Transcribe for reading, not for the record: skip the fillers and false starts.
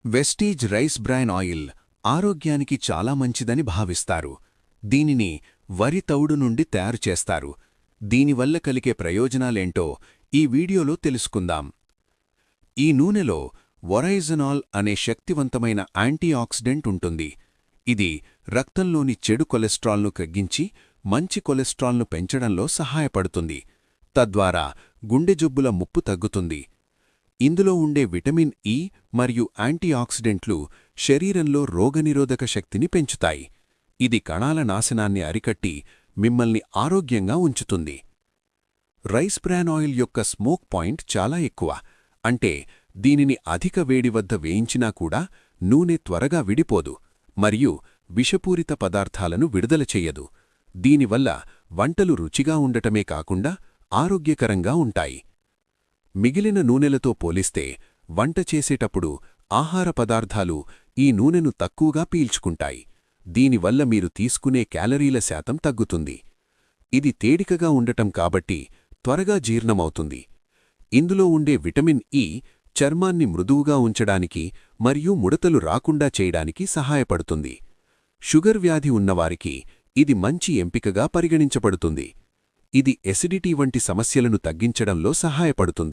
Vestige rice bran oil ఆరోగ్యానికి చాలా మంచిదని భావిస్తారు. దీనిని వరి తవుడు నుండి తయారు చేస్తారు. దీనివల్ల కలిగే ప్రయోజనాలేంటో ఈ వీడియోలో తెలుసుకుందాం. ఈ నూనెలో వొరైజనాల్ అనే శక్తివంతమైన యాంటీఆక్సిడెంట్ ఉంటుంది. ఇది రక్తంలోని చెడు కొలెస్ట్రాల్ను తగ్గించి మంచి కొలెస్ట్రాల్ను పెంచడంలో సహాయపడుతుంది. తద్వారా గుండె జబ్బుల ముప్పు తగ్గుతుంది. ఇందులో ఉండే విటమిన్ ఇ మరియు యాంటీఆక్సిడెంట్లు శరీరంలో రోగనిరోధక శక్తిని పెంచుతాయి. ఇది కణాల నాశనాన్ని అరికట్టి మిమ్మల్ని ఆరోగ్యంగా ఉంచుతుంది. రైస్ బ్రాన్ ఆయిల్ యొక్క స్మోక్ పాయింట్ చాలా ఎక్కువ. అంటే దీనిని అధిక వేడి వద్ద వేయించినా కూడా నూనె త్వరగా విడిపోదు మరియు విషపూరిత పదార్థాలను విడుదల చెయ్యదు. దీనివల్ల వంటలు రుచిగా ఉండటమే కాకుండా ఆరోగ్యకరంగా ఉంటాయి. మిగిలిన నూనెలతో పోలిస్తే వంట చేసేటప్పుడు ఆహార పదార్థాలు ఈ నూనెను తక్కువగా పీల్చుకుంటాయి. దీనివల్ల మీరు తీసుకునే క్యాలరీల శాతం తగ్గుతుంది. ఇది తేలికగా ఉండటం కాబట్టి త్వరగా జీర్ణమవుతుంది. ఇందులో ఉండే విటమిన్ ఇ చర్మాన్ని మృదువుగా ఉంచడానికి మరియు ముడతలు రాకుండా చేయడానికి సహాయపడుతుంది. షుగర్ వ్యాధి ఉన్నవారికి ఇది మంచి ఎంపికగా పరిగణించబడుతుంది. ఇది ఎసిడిటీ వంటి సమస్యలను తగ్గించడంలో సహాయపడుతుంది.